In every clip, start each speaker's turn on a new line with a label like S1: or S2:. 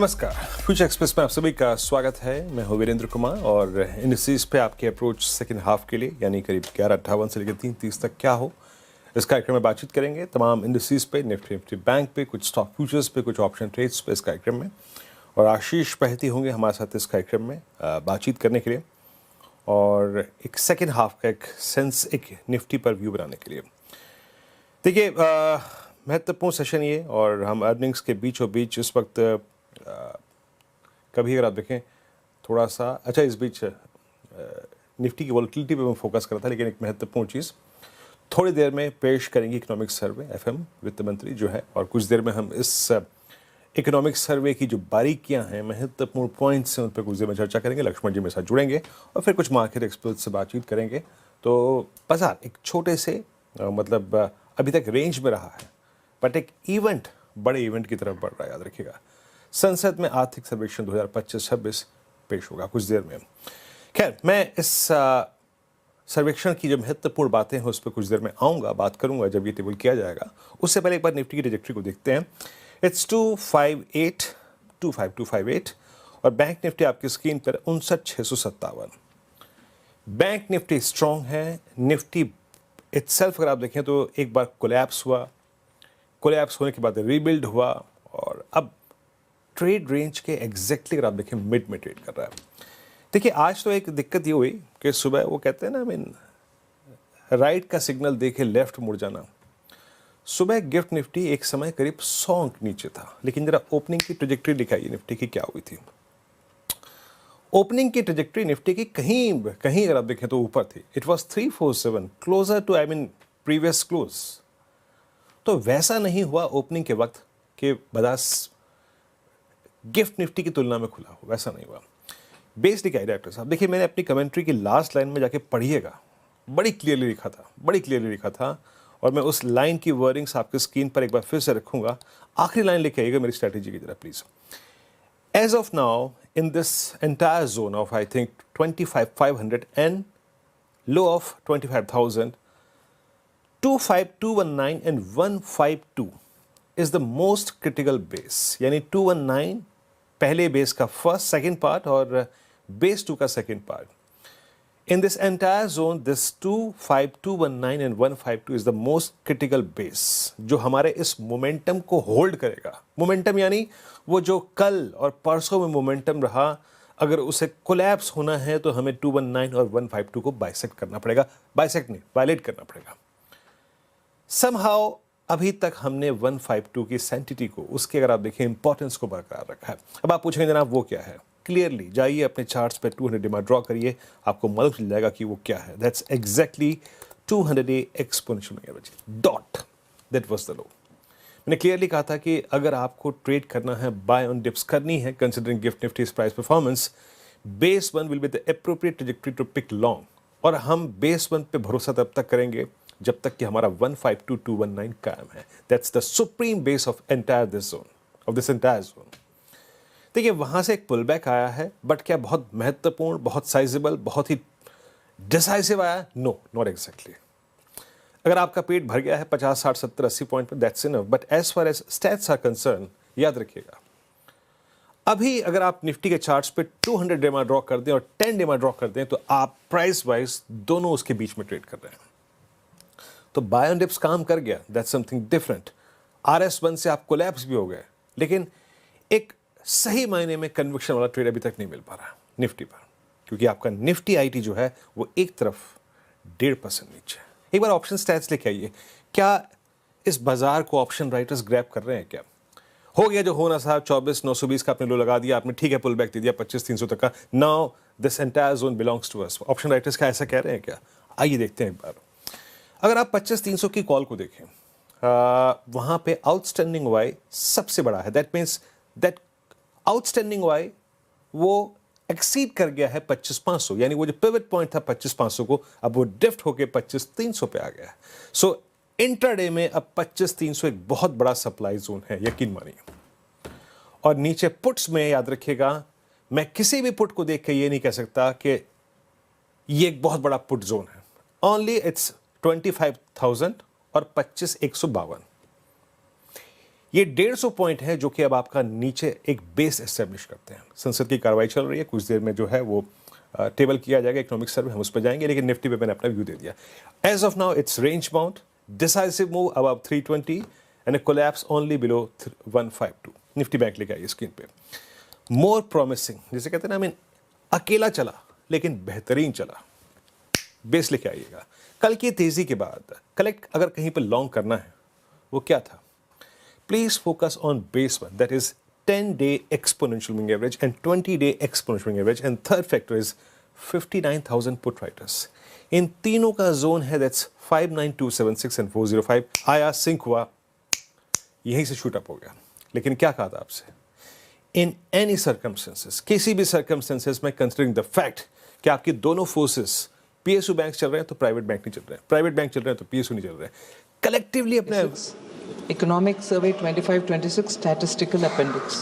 S1: नमस्कार, future express में आप सभी का स्वागत है। मैं हूं वीरेंद्र कुमार और इंडस्ट्रीज पे आपकी अप्रोच सेकंड हाफ के लिए यानी करीब 11:58 से लेकर 3:30 तक क्या हो, इस कार्यक्रम में बातचीत करेंगे तमाम इंडस्ट्रीज पे, निफ्टी बैंक पे, कुछ स्टॉक फ्यूचर्स पे, कुछ ऑप्शन ट्रेड्स पे इस कार्यक्रम में। और आशीष बहती होंगे हमारे साथ इस कार्यक्रम में बातचीत करने के लिए और एक सेकेंड हाफ का एक सेंस, एक निफ्टी पर व्यू बनाने के लिए। देखिए, महत्वपूर्ण सेशन ये और हम अर्निंग्स के बीचों बीच इस वक्त कभी अगर आप देखें थोड़ा सा अच्छा, इस बीच निफ्टी की वॉलेटिलिटी पे मैं फोकस कर रहा था, लेकिन एक महत्वपूर्ण चीज़ थोड़ी देर में पेश करेंगे इकोनॉमिक सर्वे एफएम वित्त मंत्री जो है, और कुछ देर में हम इस इकोनॉमिक सर्वे की जो बारीकियां हैं, महत्वपूर्ण पॉइंट्स हैं, उन पर कुछ देर में चर्चा करेंगे। लक्ष्मण जी मेरे साथ जुड़ेंगे और फिर कुछ मार्केट एक्सपर्ट्स से बातचीत करेंगे। तो बाजार एक छोटे से मतलब अभी तक रेंज में रहा है, बट एक इवेंट, बड़े इवेंट की तरफ बढ़ रहा है। याद रखिएगा, संसद में आर्थिक सर्वेक्षण 2025-26 पेश होगा कुछ देर में। खैर, मैं इस सर्वेक्षण की जो महत्वपूर्ण बातें हैं उस पर कुछ देर में आऊँगा, बात करूँगा जब ये टेबल किया जाएगा। उससे पहले एक बार निफ्टी की ट्रैजेक्टरी को देखते हैं। इट्स 258 और बैंक निफ्टी आपकी स्क्रीन पर 59,657। बैंक निफ्टी स्ट्रॉन्ग है। निफ्टी इटसेल्फ अगर आप देखें तो एक बार कोलैप्स हुआ, कोलैप्स होने के बाद रीबिल्ड हुआ और अब ट्रेड रेंज के एग्जैक्टली अगर आप देखें मिड में ट्रेड कर रहा है। देखिए, आज तो एक दिक्कत ये हुई कि सुबह वो कहते हैं ना, राइट का सिग्नल देके लेफ्ट मुड़ जाना। सुबह गिफ्ट निफ्टी एक समय करीब 100 अंक नीचे था, लेकिन जरा ओपनिंग की ट्रेजेक्टरी दिखाइए निफ्टी की क्या हुई थी। ओपनिंग की ट्रेजेक्टरी निफ्टी की कहीं कहीं अगर आप देखें तो ऊपर थी। It was 347, closer to previous close. तो वैसा नहीं हुआ ओपनिंग के वक्त कि बाजार गिफ्ट निफ्टी की तुलना में खुला हो, वैसा नहीं हुआ। बेस लिखा है डायरेक्टर साहब, देखिए मैंने अपनी कमेंट्री की लास्ट लाइन में जाके पढ़िएगा, बड़ी क्लियरली लिखा था और मैं उस लाइन की वर्डिंग्स आपके स्क्रीन पर एक बार फिर से रखूंगा। आखिरी लाइन लिख आइएगा मेरी स्ट्रैटेजी की तरह please. As of now in this entire zone of I think 25,500 and low of 25,000, 25219 and 152 is the most critical base, यानी 219 पहले बेस का फर्स्ट सेकेंड पार्ट और बेस 2 का second part. In this entire zone this 25219 and 152 is the most critical base, जो हमारे इस momentum को hold करेगा। मोमेंटम यानी वो जो कल और परसों में मोमेंटम रहा, अगर उसे कोलैप्स होना है तो हमें 219 और 152 को बाइसेक्ट करना पड़ेगा, बाइसेक्ट नहीं, वायलेट करना पड़ेगा। समहाउ अभी तक हमने 152 की सैंटिटी को, उसके अगर आप देखें इंपॉर्टेंस को बरकरार रखा है। अब आप पूछेंगे जनाब वो क्या है, क्लियरली जाइए अपने चार्ट्स पे 200 डिमा ड्रॉ करिए, आपको मालूम चल जाएगा कि वो क्या है। That's exactly 200 exponential dot, that was the low. मैंने क्लियरली कहा था कि अगर आपको ट्रेड करना है, बाय ऑन डिप्स करनी है, considering gift Nifty's price performance, base 1 will be the appropriate trajectory to pick long. और हम बेस 1 पे भरोसा तब तक करेंगे जब तक कि हमारा 152,219 कायम है। That's the supreme base of entire this zone, of this entire zone. देखिए, वहां से एक पुल बैक आया है, बट क्या बहुत महत्वपूर्ण, बहुत साइजेबल, बहुत ही डिसाइसिव आया? No, not exactly. अगर आपका पेट भर गया है 50, 60, 70, 80 पॉइंट पर, that's enough. But as far as stats are concerned, याद रखिएगा, अभी अगर आप निफ्टी के चार्ट्स पे 200 डेमा ड्रॉ कर दें और 10 डेमा ड्रॉ कर दें तो आप प्राइस वाइज दोनों उसके बीच में ट्रेड कर रहे हैं। तो बाय ऑन डिप्स काम कर गया, दैट्स समथिंग डिफरेंट। RS1 से आप कोलैप्स भी हो गए, लेकिन एक सही मायने में कन्विक्शन वाला ट्रेड अभी तक नहीं मिल पा रहा निफ्टी पर, क्योंकि आपका निफ्टी आईटी जो है वो एक तरफ 1.5% नीचे है। एक बार ऑप्शन स्टैट्स लेके आइए, क्या इस बाजार को ऑप्शन राइटर्स ग्रैब कर रहे हैं? क्या हो गया जो होना साहब, 24,920 का आपने लो लगा दिया, आपने ठीक है पुल बैक दे दिया 25,300 तक का, now this entire zone belongs to us. Option writers क्या ऐसा कह रहे हैं क्या? आइए देखते हैं एक बार। अगर आप 25,300 की कॉल को देखें, वहां पे आउटस्टैंडिंग वाई सबसे बड़ा है। That means that outstanding Y वो एक्सीड कर गया है 25,500, यानी वो जो पिवट पॉइंट था 25,500 को, अब वो ड्रिफ्ट होकर 25,300 पे आ गया है। सो इंट्राडे में अब 25,300 एक बहुत बड़ा सप्लाई जोन है, यकीन मानिए। और नीचे पुट्स में याद रखिएगा, मैं किसी भी पुट को देख के ये नहीं कह सकता कि ये एक बहुत बड़ा पुट जोन है। ओनली इट्स 25,000 और 25,152। ये 150 पॉइंट है जो कि अब आपका नीचे एक बेस एस्टेब्लिश करते हैं। संसद की कार्रवाई चल रही है, कुछ देर में जो है वो टेबल किया जाएगा इकोनॉमिक सर्वे, हम उस पर जाएंगे, लेकिन निफ्टी पे मैंने अपना व्यू दे दिया। As of now it's range bound, decisive move above 320 and a collapse only below 152। Nifty bank लेके आई स्क्रीन पे। मोर प्रॉमिसिंग, जैसे कहते हैं ना, आई मीन अकेला चला लेकिन बेहतरीन चला, बेस लेके आइएगा। कल की तेजी के बाद कलेक्ट अगर कहीं पर लॉन्ग करना है, वो क्या था? Please focus on base one, that is 10-day exponential moving average and 20-day exponential moving average, and third factor is 59,000 put writers. इन तीनों का जोन है, दैट्स 59276 and 405। आया सिंक हुआ, यहीं से शूट अप हो गया। लेकिन क्या कहा था आपसे? इन एनी सर्कमस्टेंसेस, किसी भी सर्कमस्टेंसेस में, कंसिडरिंग द फैक्ट कि आपकी दोनों फोर्सेस, पीएसयू बैंक चल रहे हैं तो प्राइवेट बैंक नहीं चल रहे हैं, प्राइवेट बैंक चल रहे हैं तो पीएसयू नहीं चल रहे हैं, कलेक्टिवली अपने
S2: economic survey 25-26 statistical appendix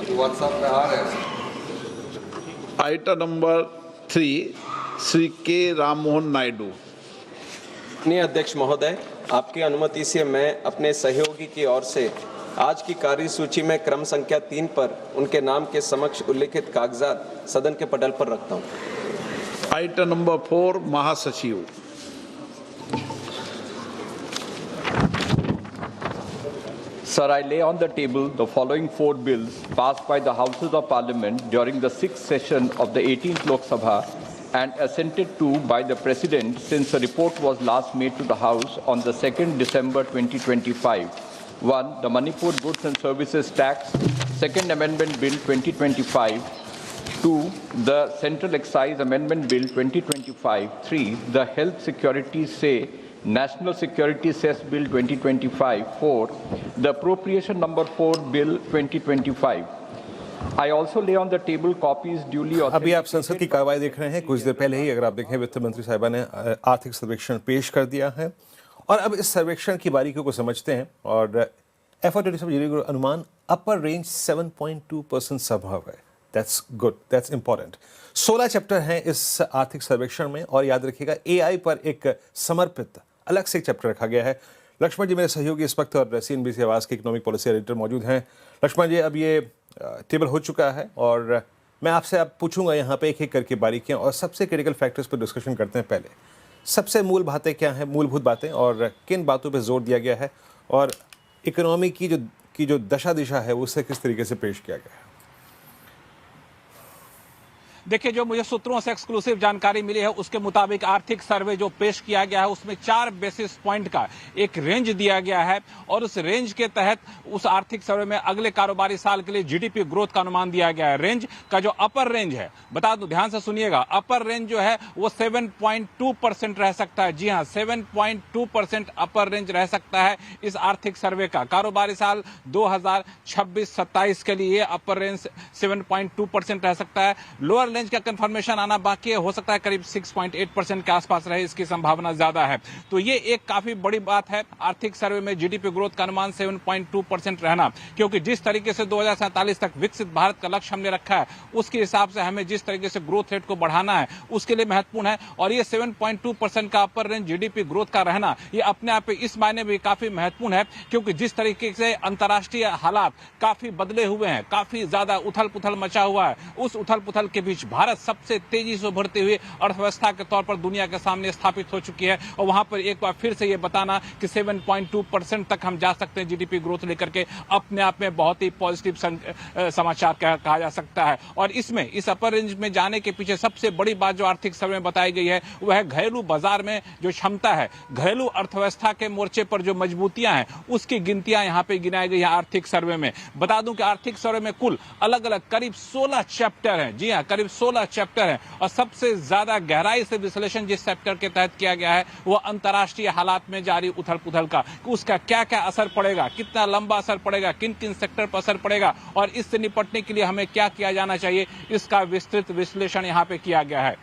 S3: WhatsApp में आ रहे हैं।
S4: आइटम नंबर 3, श्री के राममोहन नायडू।
S5: माननीय अध्यक्ष महोदय, आपकी अनुमति से मैं अपने सहयोगी की ओर से आज की कार्यसूची में क्रम संख्या 3 पर उनके नाम के समक्ष उल्लिखित कागजात सदन के पटल पर रखता हूं।
S4: आइटम नंबर 4, महासचिव।
S6: Sir, I lay on the table the following 4 bills passed by the Houses of Parliament during the 6th session of the 18th Lok Sabha and assented to by the President since a report was last made to the House on the 2nd December 2025. 1. The Manipur Goods and Services Tax, Second Amendment Bill 2025. 2. The Central Excise Amendment Bill 2025. 3. The Health Security Say National Security Cess Bill 2025. 4. The Appropriation Number 4 Bill 2025. I also lay on the table copies duly
S1: अभी आप संसद की कार्रवाई देख रहे हैं। कुछ देर पहले ही अगर आप देखें, वित्त मंत्री साहिबा ने आर्थिक सर्वेक्षण पेश कर दिया है और अब इस सर्वेक्षण की बारीकियों को समझते हैं। और FY27 अनुमान अपर रेंज 7.2% संभव है। That's good, that's important. 16 chapter हैं इस आर्थिक सर्वेक्षण में और याद रखिएगा AI पर एक समर्पित अलग से एक चैप्टर रखा गया है। लक्ष्मण जी मेरे सहयोगी इस वक्त और CNBC आवाज़ के इकोनॉमिक पॉलिसी एडिटर मौजूद हैं। लक्ष्मण जी, अब ये टेबल हो चुका है और मैं आपसे अब पूछूंगा यहाँ पे एक एक करके बारीकियाँ और सबसे क्रिटिकल फैक्टर्स पर डिस्कशन करते हैं। पहले सबसे मूल बातें क्या हैं, मूलभूत बातें, और किन बातों पे जोर दिया गया है और इकोनॉमी की जो दशा दिशा है उससे किस तरीके से पेश किया गया है?
S7: देखिए, जो मुझे सूत्रों से एक्सक्लूसिव जानकारी मिली है उसके मुताबिक आर्थिक सर्वे जो पेश किया गया है उसमें 4 बेसिस पॉइंट का एक रेंज दिया गया है और उस रेंज के तहत उस आर्थिक सर्वे में अगले कारोबारी साल के लिए जीडीपी ग्रोथ का अनुमान दिया गया है। रेंज का जो अपर रेंज है, बता दूं, ध्यान से सुनिएगा, अपर रेंज जो है वो 7.2% रह सकता है। जी हां, 7.2% अपर रेंज रह सकता है इस आर्थिक सर्वे का। कारोबारी साल 2026-27 के लिए अपर रेंज 7.2% रह सकता है। लोअर रेंज का कंफर्मेशन आना बाकी है, हो सकता है करीब 6.8% के आसपास रहे, इसकी संभावना ज्यादा है। तो ये एक काफी बड़ी बात है आर्थिक सर्वे में जीडीपी ग्रोथ का अनुमान 7.2% रहना, क्योंकि जिस तरीके से 2047 तक विकसित भारत का लक्ष्य हमने रखा है उसके हिसाब से हमें जिस तरीके से ग्रोथ रेट को बढ़ाना है उसके लिए महत्वपूर्ण है। और ये 7.2% का अपर रेंज जीडीपी ग्रोथ का रहना ये अपने आप इस मायने में काफी महत्वपूर्ण है क्योंकि जिस तरीके से अंतर्राष्ट्रीय हालात काफी बदले हुए हैं, काफी ज्यादा उथल पुथल मचा हुआ है, उस उथल पुथल के बीच भारत सबसे तेजी से उभरती हुई अर्थव्यवस्था के तौर पर दुनिया के सामने स्थापित हो चुकी है। और वहां पर एक बार फिर से ये बताना कि 7.2% तक हम जा सकते हैं जीडीपी ग्रोथ लेकर के, अपने आप में बहुत ही पॉजिटिव समाचार कहा जा सकता है। और इसमें इस अपर रेंज में जाने के पीछे सबसे बड़ी बात जो आर्थिक सर्वे में बताई गई है वह है घरेलू बाजार में जो क्षमता है, घरेलू अर्थव्यवस्था के मोर्चे पर जो मजबूतियां हैं उसकी गिनतियां यहां पे गिनाई गई है आर्थिक सर्वे में। बता दूं कि आर्थिक सर्वे में कुल अलग अलग करीब 16 चैप्टर हैं। जी हां, करीब 16 चैप्टर हैं और सबसे ज्यादा गहराई से विश्लेषण जिस चैप्टर के तहत किया गया है वो अंतर्राष्ट्रीय हालात में जारी उथल पुथल का, उसका क्या क्या असर पड़ेगा, कितना लंबा असर पड़ेगा, किन किन सेक्टर पर असर पड़ेगा और इससे निपटने के लिए हमें क्या किया जाना चाहिए, इसका विस्तृत विश्लेषण यहाँ पे किया गया है।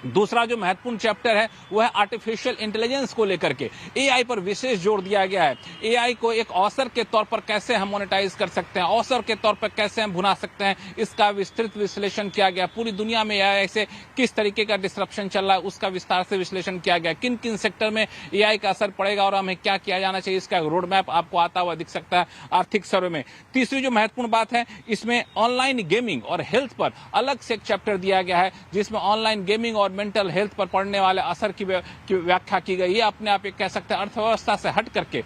S7: दूसरा जो महत्वपूर्ण चैप्टर है वो है आर्टिफिशियल इंटेलिजेंस को लेकर के। एआई पर विशेष जोर दिया गया है। एआई को एक अवसर के तौर पर कैसे हम मोनेटाइज कर सकते हैं, अवसर के तौर पर कैसे हम भुना सकते हैं, इसका विस्तृत विश्लेषण किया गया। पूरी दुनिया में एआई से किस तरीके का डिसरप्शन चल रहा है उसका विस्तार से विश्लेषण किया गया। किन किन सेक्टर में एआई का असर पड़ेगा और हमें क्या किया जाना चाहिए, इसका रोड मैप आपको आता हुआ दिख सकता है आर्थिक सर्वे में। तीसरी जो महत्वपूर्ण बात है, इसमें ऑनलाइन गेमिंग और हेल्थ पर अलग से एक चैप्टर दिया गया है, जिसमें ऑनलाइन गेमिंग और मेंटल हेल्थ पर पड़ने वाले असर की व्याख्या की गई है। अपने आप एक कह सकते हैं अर्थव्यवस्था से हट करके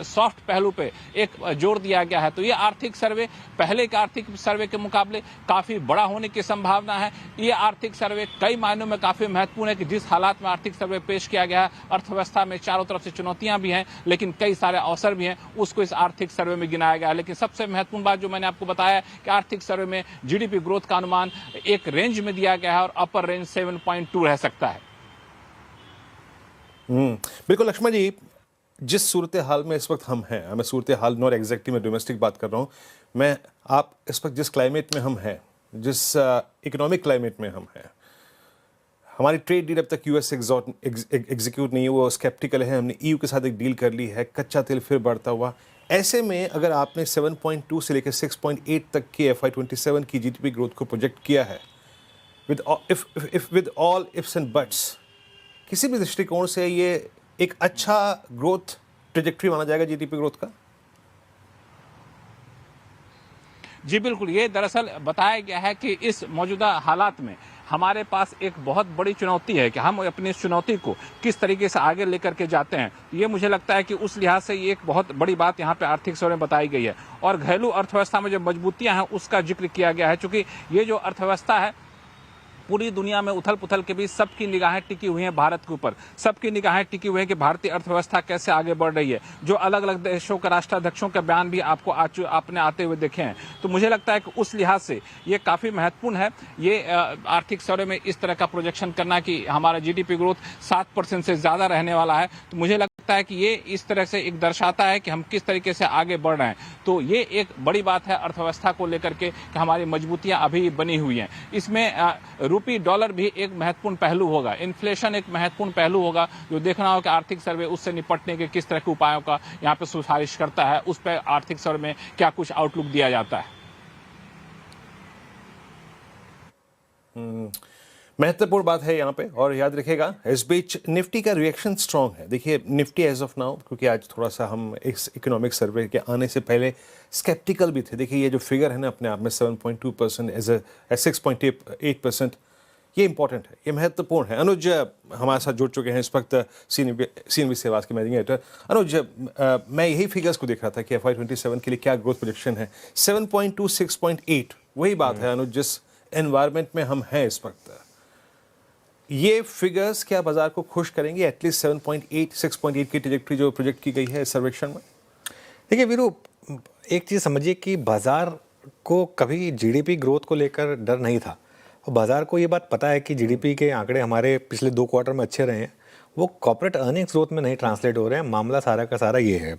S7: सॉफ्ट पहलू पे एक जोर दिया गया है। तो ये आर्थिक सर्वे पहले के आर्थिक सर्वे के मुकाबले काफी बड़ा होने की संभावना है। ये आर्थिक सर्वे कई मायनों में काफी महत्वपूर्ण है कि जिस हालात में आर्थिक सर्वे पेश किया गया है, अर्थव्यवस्था में चारों तरफ से चुनौतियां भी हैं लेकिन कई सारे अवसर भी हैं, उसको इस आर्थिक सर्वे में गिनाया गया है। लेकिन सबसे महत्वपूर्ण बात जो मैंने आपको बताया कि आर्थिक सर्वे में जीडीपी ग्रोथ का अनुमान एक रेंज में दिया गया है और अपर रेंज 7.2 रह सकता है।
S1: बिल्कुल लक्ष्मण जी, जिस सूरत हाल में इस वक्त हम हैं, मैं सूरत हाल नॉट एग्जैक्टली मैं डोमेस्टिक बात कर रहा हूँ, मैं आप इस वक्त जिस क्लाइमेट में हम हैं, जिस इकोनॉमिक क्लाइमेट में हम हैं, हमारी ट्रेड डील अब तक यूएस से एग्जीक्यूट नहीं है, वो स्केप्टिकल है। हमने ईयू के साथ एक डील कर ली है, कच्चा तेल फिर बढ़ता हुआ। ऐसे में अगर आपने 7.2 से लेकर 6.8 तक की FY27 की जीडीपी ग्रोथ को प्रोजेक्ट किया है, with all ifs and buts, किसी भी दृष्टिकोण से ये एक अच्छा ग्रोथ ट्रेजेक्ट्री माना जाएगा जीडीपी ग्रोथ का?
S7: जी बिल्कुल, ये दरअसल बताया गया है कि इस मौजूदा हालात में हमारे पास एक बहुत बड़ी चुनौती है कि हम अपनी इस चुनौती को किस तरीके से आगे लेकर के जाते हैं। ये मुझे लगता है कि उस लिहाज से ये एक बहुत बड़ी बात यहाँ पे आर्थिक सर्वे में बताई गई है। और घरेलू अर्थव्यवस्था में जो मजबूतियां हैं उसका जिक्र किया गया है, क्योंकि ये जो अर्थव्यवस्था है पूरी दुनिया में उथल पुथल के बीच सबकी निगाहें टिकी हुई हैं भारत के ऊपर। सबकी निगाहें टिकी हुई है कि भारतीय अर्थव्यवस्था कैसे आगे बढ़ रही है। जो अलग अलग देशों के राष्ट्राध्यक्षों के बयान भी आपको आपने आते हुए देखे हैं। तो मुझे लगता है कि उस लिहाज से ये काफी महत्वपूर्ण है, ये आर्थिक सर्वे में इस तरह का प्रोजेक्शन करना कि हमारा जीडीपी ग्रोथ 7% से ज्यादा रहने वाला है। तो मुझे लगता है कि ये इस तरह से एक दर्शाता है कि हम किस तरीके से आगे बढ़ रहे हैं। तो ये एक बड़ी बात है अर्थव्यवस्था को लेकर के कि हमारी मजबूतियां अभी बनी हुई हैं। इसमें रूपी डॉलर भी एक महत्वपूर्ण पहलू होगा, इन्फ्लेशन एक महत्वपूर्ण पहलू होगा, जो देखना होगा कि आर्थिक सर्वे उससे निपटने के किस तरह के उपायों का यहाँ पे सिफारिश करता है, उस पर आर्थिक सर्वे में क्या कुछ आउटलुक दिया जाता है।
S1: महत्वपूर्ण बात है यहाँ पे। और याद रखिएगा इस बीच निफ्टी का रिएक्शन स्ट्रांग है। देखिए निफ्टी एज ऑफ नाउ, क्योंकि आज थोड़ा सा हम इस इकोनॉमिक सर्वे के आने से पहले स्केप्टिकल भी थे। देखिए ये जो फिगर है ना अपने आप में 7.2% एज 6.8%, ये इंपॉर्टेंट है, ये महत्वपूर्ण है। अनुज हमारे साथ जुड़ चुके हैं इस वक्त, CNBC सेवाज के मैनेजिंग एडिटर। अनुज, मैं यही फिगर्स को देख रहा था कि FY27 के लिए क्या ग्रोथ प्रोजेक्शन है। 7.2 6.8 वही बात है अनुज, जिस एनवायरमेंट में हम हैं इस वक्त। ये फिगर्स क्या बाजार को खुश करेंगे? एटलीस्ट 7.8 6.8 की ट्रैजेक्टरी जो प्रोजेक्ट की गई है इस सर्वेक्षण में।
S8: देखिए वीरू, एक चीज़ समझिए कि बाजार को कभी जीडीपी ग्रोथ को लेकर डर नहीं था। और बाजार को ये बात पता है कि जीडीपी के आंकड़े हमारे पिछले 2 क्वार्टर में अच्छे रहे हैं, वो कॉर्पोरेट अर्निंग्स ग्रोथ में नहीं ट्रांसलेट हो रहे हैं। मामला सारा का सारा ये है।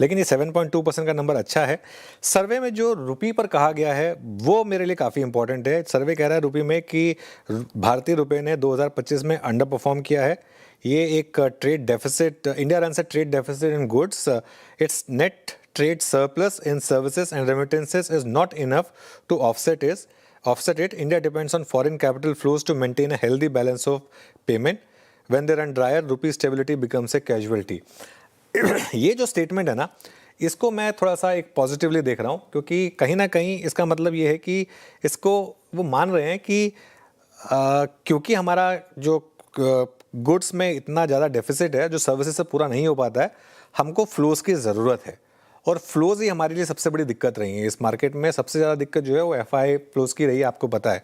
S8: लेकिन ये 7.2% का नंबर अच्छा है। सर्वे में जो रुपये पर कहा गया है वो मेरे लिए काफ़ी इंपॉर्टेंट है। सर्वे कह रहा है रुपये में कि भारतीय रुपये ने 2025 में अंडर परफॉर्म किया है। ये एक trade deficit, India runs a trade deficit in goods, it's net trade surplus in services and remittances is not enough to offset it. India depends on foreign capital flows to maintain a healthy balance of payment. When they run drier, rupee stability becomes a casualty. ये जो statement है ना, इसको मैं थोड़ा सा एक positively देख रहा हूँ, क्योंकि कहीं ना कहीं इसका मतलब ये है कि इसको वो मान रहे हैं कि क्योंकि हमारा जो गुड्स में इतना ज़्यादा डेफिसिट है जो सर्विसेज से पूरा नहीं हो पाता है, हमको फ्लोज की ज़रूरत है। और फ्लोज ही हमारे लिए सबसे बड़ी दिक्कत रही है इस मार्केट में। सबसे ज़्यादा दिक्कत जो है वो FI फ्लोज की रही है, आपको पता है।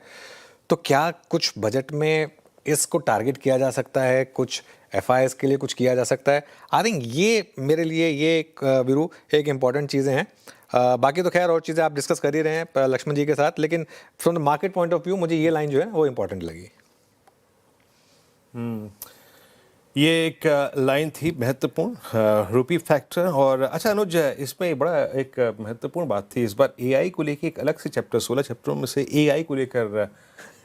S8: तो क्या कुछ बजट में इसको टारगेट किया जा सकता है, कुछ FIs के लिए कुछ किया जा सकता है? आई थिंक ये मेरे लिए ये एक वीरू एक इम्पॉर्टेंट चीज़ें हैं। बाकी तो खैर और चीज़ें आप डिस्कस कर ही रहे हैं लक्ष्मण जी के साथ, लेकिन from the market point of view मुझे ये लाइन जो है वो इम्पॉर्टेंट लगी।
S1: ये एक लाइन थी महत्वपूर्ण, रुपी फैक्टर। और अच्छा अनुज, इसमें बड़ा एक महत्वपूर्ण बात थी इस बार AI को लेकर एक अलग से चैप्टर, 16 चैप्टरों में से AI को लेकर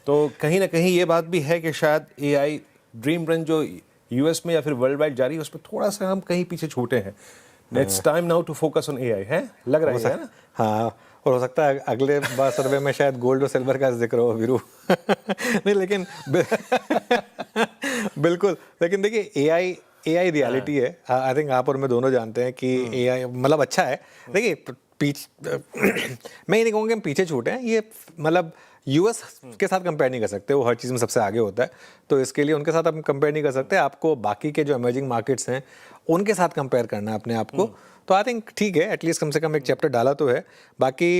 S1: तो कहीं ना कहीं ये बात भी है कि शायद एआई ड्रीम रन जो यूएस में या फिर वर्ल्ड वाइड जारी है उसमें थोड़ा सा हम कहीं पीछे छूटे हैं. It's time now to focus on AI है, लग रहा है ना.
S8: हाँ, और हो सकता है अगले बार सर्वे में शायद गोल्ड और सिल्वर का जिक्र हो वीरू. नहीं लेकिन बिल्कुल, लेकिन देखिए एआई रियलिटी है. आई थिंक आप और मैं दोनों जानते हैं कि एआई मतलब अच्छा है. देखिए मैं ये नहीं कहूँगा कि हम पीछे छूटे हैं. ये मतलब यूएस के साथ कंपेयर नहीं कर सकते, वो हर चीज़ में सबसे आगे होता है, तो इसके लिए उनके साथ हम कंपेयर नहीं कर सकते. आपको बाकी के जो इमर्जिंग मार्केट्स हैं उनके साथ कंपेयर करना है अपने आप को. तो आई थिंक ठीक है, एटलीस्ट कम से कम एक चैप्टर डाला तो है. बाकी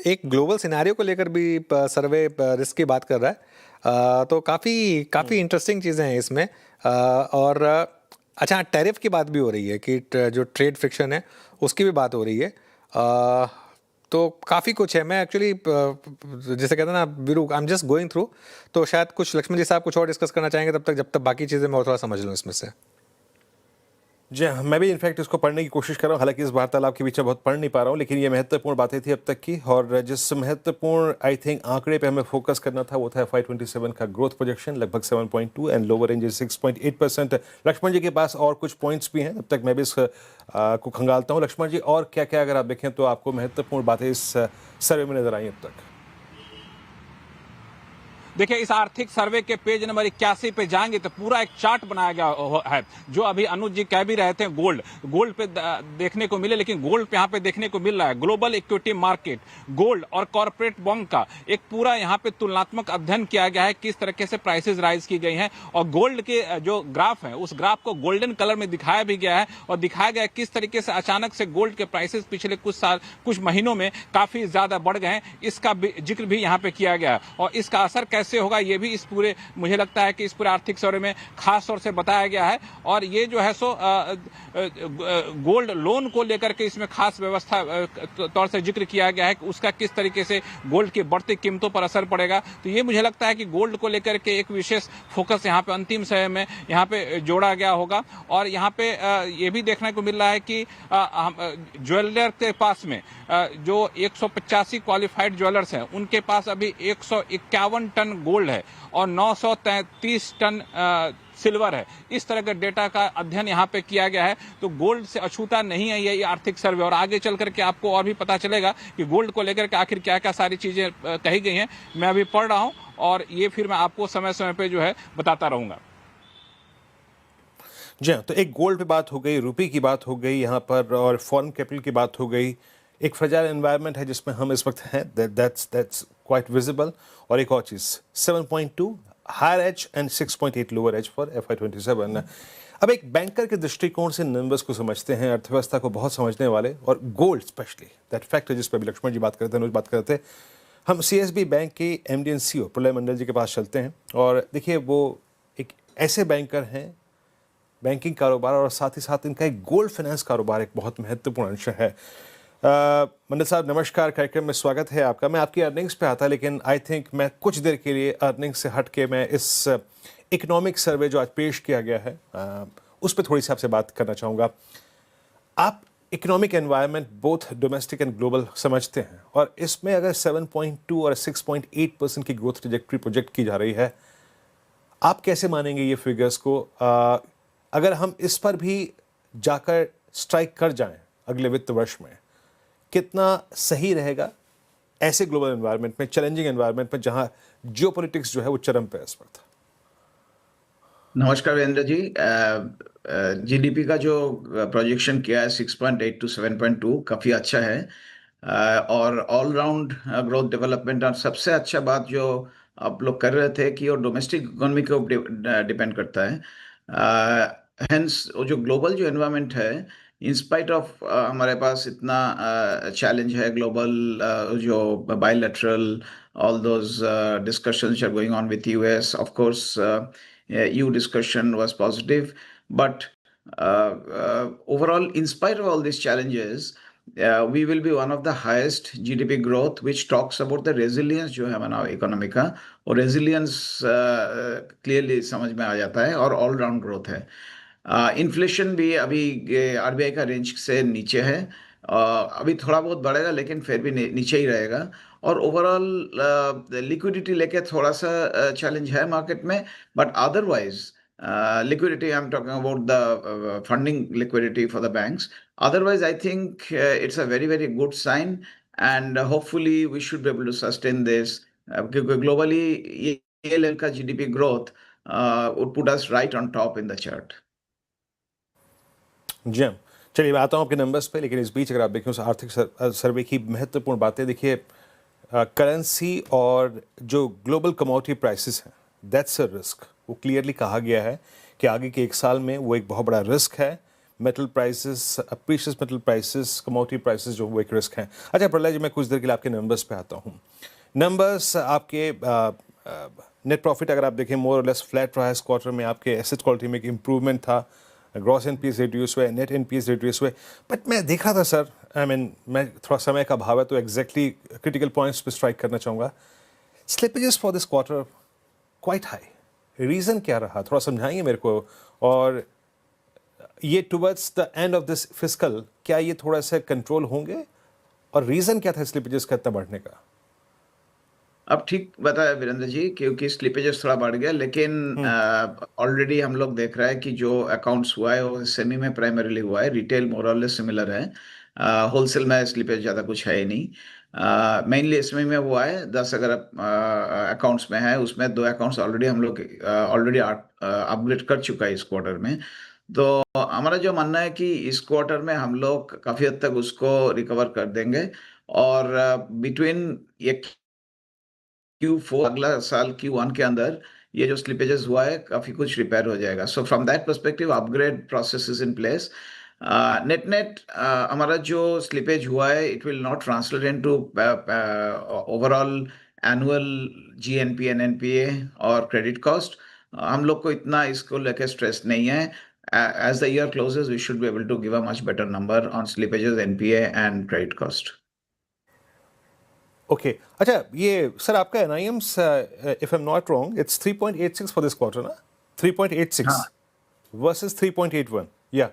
S8: एक ग्लोबल सिनेरियो को लेकर भी सर्वे रिस्क की बात कर रहा है, तो काफ़ी इंटरेस्टिंग चीज़ें हैं इसमें. और अच्छा, टैरिफ की बात भी हो रही है कि जो ट्रेड फ्रिक्शन है उसकी भी बात हो रही है. तो काफ़ी कुछ है. मैं एक्चुअली जैसे कहते हैं ना Veeru, I am just going through. तो शायद कुछ लक्ष्मण जी साहब कुछ और डिस्कस करना चाहेंगे तब तक, जब तक बाकी चीज़ें मैं और थोड़ा समझ लूँ इसमें से.
S1: जी हाँ, मैं भी इनफैक्ट इसको पढ़ने की कोशिश कर रहा हूँ. हालांकि इस वार्तालाप के बीच बहुत पढ़ नहीं पा रहा हूँ, लेकिन ये महत्वपूर्ण बातें थी अब तक की. और जिस महत्वपूर्ण आई थिंक आंकड़े पे हमें फोकस करना था वो था FY27 का ग्रोथ प्रोजेक्शन लगभग 7.2 एंड लोअर रेंज 6.8%. लक्ष्मण जी के पास और कुछ पॉइंट्स भी हैं, अब तक मैं भी इस को खंगालता हूँ. लक्ष्मण जी, और क्या क्या अगर आप देखें तो आपको महत्वपूर्ण बातें इस सर्वे में नजर आई अब तक?
S7: देखिए, इस आर्थिक सर्वे के पेज नंबर 81 पे जाएंगे तो पूरा एक चार्ट बनाया गया है, जो अभी अनुज जी कह भी रहे थे. गोल्ड पे देखने को मिले, लेकिन गोल्ड पे यहाँ पे देखने को मिल रहा है ग्लोबल इक्विटी मार्केट, गोल्ड और कॉर्पोरेट बॉन्ड का एक पूरा यहाँ पे तुलनात्मक अध्ययन किया गया है, किस तरीके से प्राइसेस राइज की गई हैं. और गोल्ड के जो ग्राफ है उस ग्राफ को गोल्डन कलर में दिखाया भी गया है, और दिखाया गया है किस तरीके से अचानक से गोल्ड के प्राइसेस पिछले कुछ महीनों में काफी ज्यादा बढ़ गए हैं. इसका जिक्र भी यहाँ पे किया गया है, और इसका असर कैसे होगा ये भी इस पूरे, मुझे लगता है कि इस पूरे आर्थिक सर्वे में खास तौर से बताया गया है. और ये जो है सो गोल्ड लोन को लेकर के इसमें खास व्यवस्था तौर से जिक्र किया गया है कि उसका किस तरीके से गोल्ड की बढ़ती कीमतों पर असर पड़ेगा. तो ये मुझे लगता है कि गोल्ड को लेकर के एक विशेष फोकस यहाँ पे अंतिम समय में यहाँ पे जोड़ा गया होगा. और यहाँ पे ये भी देखने को मिल रहा है कि ज्वेलर के पास में जो 185 क्वालिफाइड ज्वेलर्स हैं उनके पास अभी 151 टन गोल्ड है और 933 टन सिल्वर है. इस तरह के डेटा का अध्ययन यहाँ पे किया गया है. तो गोल्ड से अछूता नहीं है ये आर्थिक सर्वे, और आगे चल करके आपको और भी पता चलेगा कि गोल्ड को लेकर के आखिर क्या क्या सारी चीजें कही गई हैं. मैं अभी पढ़ रहा हूँ और ये फिर मैं आपको समय समय पे जो है बताता रहूंगा.
S1: जी हाँ, तो एक गोल्ड पे बात हो गई, रुपये की बात हो गई यहाँ पर, और फॉरेन कैपिटल की बात हो गई. एक फ्रेजाइल एनवायरनमेंट है जिसमें हम इस वक्त हैं, दैट्स क्वाइट विजिबल. और एक और चीज़ 7.2 higher edge and 6.8 lower edge for FY27. अब एक बैंकर के दृष्टिकोण से नंबर्स को समझते हैं, अर्थव्यवस्था को बहुत समझने वाले, और गोल्ड स्पेशली दैट फैक्टर जिस पर भी लक्ष्मण जी बात करते हैं, अनुज बात करते हैं. हम CSB बैंक के MD एंड CEO प्रलय मंडल जी के पास चलते हैं, और देखिए वो एक ऐसे बैंकर हैं, बैंकिंग कारोबार और साथ ही साथ इनका एक गोल्ड फाइनेंस कारोबार एक बहुत महत्वपूर्ण अंश है. मंडल साहब नमस्कार, कार्यक्रम में स्वागत है आपका. मैं आपकी अर्निंग्स पे आता, लेकिन आई थिंक मैं कुछ देर के लिए अर्निंग्स से हट के मैं इस इकोनॉमिक सर्वे जो आज पेश किया गया है उस पर थोड़ी सी आपसे बात करना चाहूँगा. आप economic environment both domestic and global समझते हैं, और इसमें अगर 7.2 और 6.8% की ग्रोथ ट्रैजेक्टरी प्रोजेक्ट की जा रही है, आप कैसे मानेंगे ये फिगर्स को? अगर हम इस पर भी जाकर स्ट्राइक कर जाएं अगले वित्त वर्ष में, कितना सही रहेगा ऐसे ग्लोबल एनवायरनमेंट में, चैलेंजिंग एनवायरनमेंट में, जहां जियोपॉलिटिक्स जो है वो चरम पे है इस वक्त?
S9: नमस्कार वीरेंद्र जी. जीडीपी का जो प्रोजेक्शन किया है 6.8 to 7.2 काफ़ी अच्छा है. और ऑलराउंड ग्रोथ डेवलपमेंट, और सबसे अच्छा बात जो आप लोग कर रहे थे कि वो डोमेस्टिक इकोनॉमी के ऊपर डिपेंड करता है. हेंस वो जो ग्लोबल जो एनवायरनमेंट है, इन स्पाइट ऑफ हमारे पास इतना चैलेंज है ग्लोबल, जो bilateral all those discussions are going on with US. Of course, EU discussion was positive, but overall, in spite of all these challenges, we will be one of the highest GDP growth, which talks about the resilience जो है हमारा economy का, और resilience clearly समझ में आ जाता है, और all round growth है. इन्फ्लेशन भी अभी RBI का रेंज से नीचे है, अभी थोड़ा बहुत बढ़ेगा लेकिन फिर भी नीचे ही रहेगा। और ओवरऑल लिक्विडिटी लेके थोड़ा सा चैलेंज है मार्केट में, but otherwise liquidity, I'm talking about the funding liquidity for the banks. Otherwise, I think it's a very, very good sign, and hopefully we should be able to sustain this. क्योंकि globally ये level का GDP growth would put us right on top in the chart.
S1: जी हाँ। चलिए मैं आता हूँ आपके numbers पे, लेकिन इस बीच अगर आप देखें उस आर्थिक सर्वे की महत्वपूर्ण बातें देखिए, करेंसी और जो ग्लोबल कमोडिटी प्राइसेस हैं, दैट्स अ रिस्क। वो क्लियरली कहा गया है कि आगे के एक साल में वो एक बहुत बड़ा रिस्क है। Metal prices, precious metal prices, commodity prices जो वो एक रिस्क हैं। अच्छा प्रलय जी, मैं कुछ देर के लिए आपके नंबर्स पे आता हूँ। नंबर्स आपके नेट प्रॉफिट अगर आप देखें मोर और लेस फ्लैट रहा है इस क्वार्टर में। आपके एसेट क्वालिटी में एक इम्प्रूवमेंट था, ग्रॉस एनपीएस रिड्यूस हुए, नेट एनपीएस रिड्यूस हुए। बट मैं देख रहा था सर, मैं थोड़ा समय का अभाव है तो एग्जैक्टली क्रिटिकल पॉइंट्स पे स्ट्राइक करना चाहूँगा। Slippages for this quarter quite high, reason क्या रहा, थोड़ा समझाएंगे मेरे को। और ये towards the end of this fiscal क्या ये थोड़ा सा कंट्रोल होंगे, और रीज़न क्या था स्लिपेजेस का इतना बढ़ने का?
S9: अब ठीक बताया वीरेंद्र जी, क्योंकि स्लिपेजेस थोड़ा बढ़ गया, लेकिन ऑलरेडी हम लोग देख रहे हैं कि जो अकाउंट्स हुआ है वो सेमी में प्राइमरीली हुआ है। रिटेल मोरलेस सिमिलर है, होलसेल में स्लिपेज ज़्यादा कुछ है ही नहीं। मेनली एसएमई में हुआ है। 10 अगर अकाउंट्स में है, उसमें 2 अकाउंट्स ऑलरेडी हम लोग ऑलरेडी अपग्रेड कर चुका है इस क्वार्टर में। तो हमारा जो मानना है कि इस क्वार्टर में हम लोग काफ़ी हद तक उसको रिकवर कर देंगे, और बिटवीन ये Q4 अगला साल Q1 के अंदर ये जो स्लिपेजेस हुआ है काफी कुछ रिपेयर हो जाएगा। So from that perspective upgrade process is in place. Net net हमारा जो स्लिपेज हुआ है it will not translate into overall annual GNP NNPA और क्रेडिट कॉस्ट। हम लोग को इतना इसको लेके स्ट्रेस नहीं है। As the year closes we should be able to give a much better number on slippages, NPA and credit cost.
S1: Okay अच्छा, ये सर आपका NIMs if I am not wrong it's 3.86 for this quarter ना? 3.86
S9: हाँ।
S1: Versus 3.81। या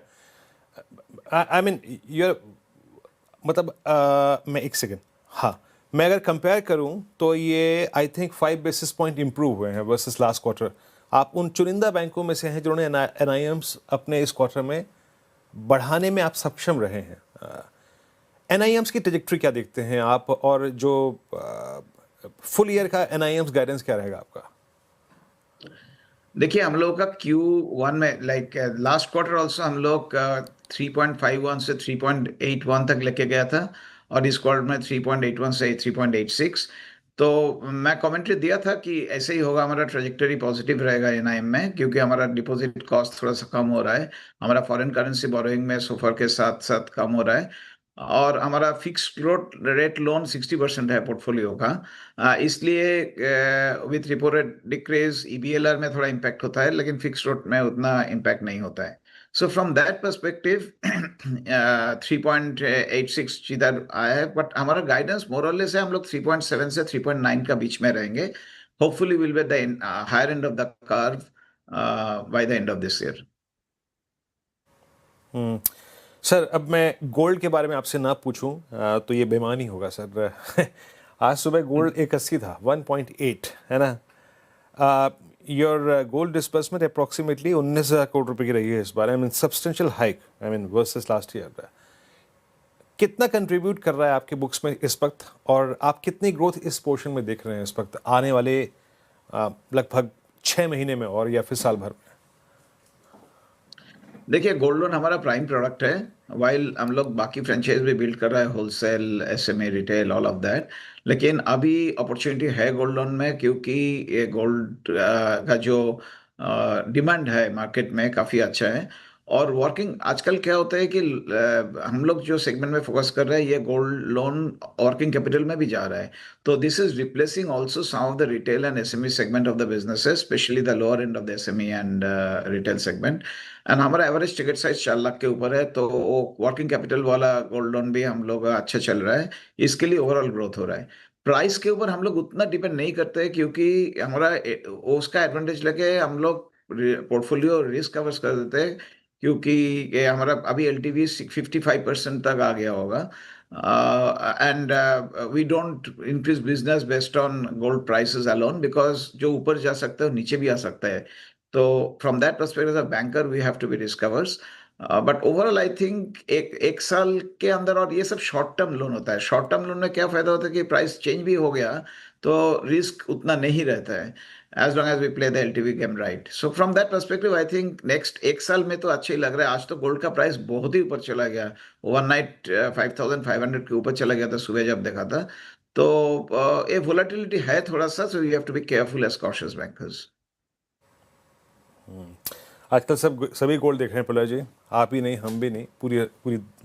S1: I mean your मतलब मैं एक second, हाँ मैं अगर कंपेयर करूं तो ये I think 5 basis point improve हुए हैं वर्सेस लास्ट क्वार्टर। आप उन चुनिंदा बैंकों में से हैं जिन्होंने एनआईएम्स अपने इस क्वार्टर में बढ़ाने में आप सक्षम रहे हैं। एनआईएम्स की ट्रेजेक्टरी क्या देखते हैं आप, और जो फुल ईयर का एनआईएम्स गाइडेंस क्या रहेगा आपका?
S9: देखिए हम लोग का Q1 में लास्ट क्वार्टर ऑल्सो हम लोग 3.51 से 3.81 तक लेके गया था, और इस क्वार्टर में 3.81 से 3.86। तो मैं कमेंट्री दिया था कि ऐसे ही होगा, हमारा ट्रेजेक्टरी पॉजिटिव रहेगा एनआईएम में, क्योंकि हमारा डिपॉजिट कॉस्ट थोड़ा सा कम हो रहा है, हमारा फॉरेन करेंसी बोरोइंग में सोफर के साथ साथ कम हो रहा है, और हमारा फिक्स्ड रेट लोन 60% है पोर्टफोलियो का। इसलिए विथ रिपो रेट डिक्रीज ईबीएलआर में थोड़ा इम्पैक्ट होता है, लेकिन फिक्स्ड रेट में उतना इम्पैक्ट नहीं होता है। सो फ्रॉम दैट पर्सपेक्टिव 3.86 जिधर आया है, बट हमारा गाइडेंस मोरलेस है, हम लोग 3.7 से 3.9 का बीच में रहेंगे। Hopefully will be the higher end of the curve by the end of this year.
S1: Sir अब मैं गोल्ड के बारे में आपसे ना पूछूं तो ये बेईमानी होगा सर। आज सुबह गोल्ड 180 था, 1.8 है ना। Your gold disbursement approximately 19,000 crore रुपए की रही है इस बार। I mean substantial hike, I mean versus last year. कितना कंट्रीब्यूट कर रहा है आपके बुक्स में इस वक्त, और आप कितनी ग्रोथ इस पोर्शन में देख रहे हैं इस वक्त आने वाले लगभग 6 महीने में और या फिर साल भर में?
S9: देखिए गोल्ड लोन हमारा प्राइम प्रोडक्ट है, वाइल हम लोग बाकी फ्रेंचाइज भी बिल्ड कर रहे हैं, wholesale, SMA, retail, all of that. लेकिन अभी अपॉर्चुनिटी है गोल्ड लोन में, क्योंकि ये गोल्ड का जो डिमांड है मार्केट में काफ़ी अच्छा है। और वर्किंग आजकल क्या होता है कि हम लोग जो सेगमेंट में फोकस कर रहे हैं ये गोल्ड लोन वर्किंग कैपिटल में भी जा रहा है। तो this is replacing also some of the retail and SME segment of the businesses, specially the lower end of the SME and retail segment. And हमारा एवरेज टिकट साइज 4 लाख के ऊपर है, तो वो वर्किंग कैपिटल वाला गोल्ड लोन भी हम लोग अच्छा चल रहा है। इसके लिए ओवरऑल ग्रोथ हो रहा है। प्राइस के ऊपर हम लोग उतना डिपेंड नहीं करते हैं, क्योंकि हमारा उसका एडवांटेज लेके हम लोग पोर्टफोलियो रिस्क कवर्स कर देते हैं। क्योंकि ये हमारा अभी एलटीवी 55% तक आ गया होगा, and we don't increase business based on gold prices alone, because जो ऊपर जा सकता है वो नीचे भी आ सकता है. तो from that perspective, as a banker we have to be risk averse. But overall I think एक साल के अंदर, और ये सब शॉर्ट टर्म लोन होता है. शॉर्ट टर्म लोन में क्या फायदा होता है कि प्राइस चेंज भी हो गया तो रिस्क उतना नहीं रहता है, as long as we play the LTV game right. So from that perspective, I think next एक साल में तो अच्छा ही लग रहा है. आज तो गोल्ड का प्राइस बहुत ही ऊपर चला गया, ओवरनाइट 5500 के ऊपर चला गया था सुबह जब देखा था. तो ये वोलेटिलिटी है थोड़ा सा, so you have to be careful as cautious bankers.
S1: आजकल सभी गोल्ड देख रहे हैं प्रलय जी, आप ही नहीं, हम भी नहीं,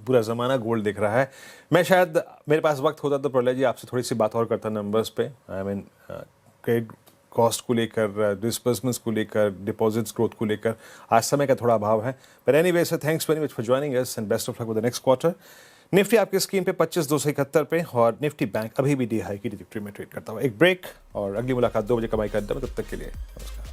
S1: पूरा ज़माना गोल्ड देख रहा है. मैं शायद, मेरे पास वक्त होता तो प्रलय जी आपसे थोड़ी सी बात और करता नंबर्स पे. आई मीन क्रेडिट कॉस्ट को लेकर, डिस्बर्समेंट्स को लेकर, डिपॉजिट्स ग्रोथ को लेकर. आज समय का थोड़ा अभाव है. But anyway sir, thanks very much for joining us and best of luck with the next quarter. Nifty आपकी स्क्रीन पे 25,271 पे और निफ्टी बैंक अभी भी डी हाई की ट्रिजेक्टरी में ट्रेड करता हुआ. एक ब्रेक और अगली मुलाकात 2 बजे कमाई का अड्डा में. तब तक के लिए नमस्कार.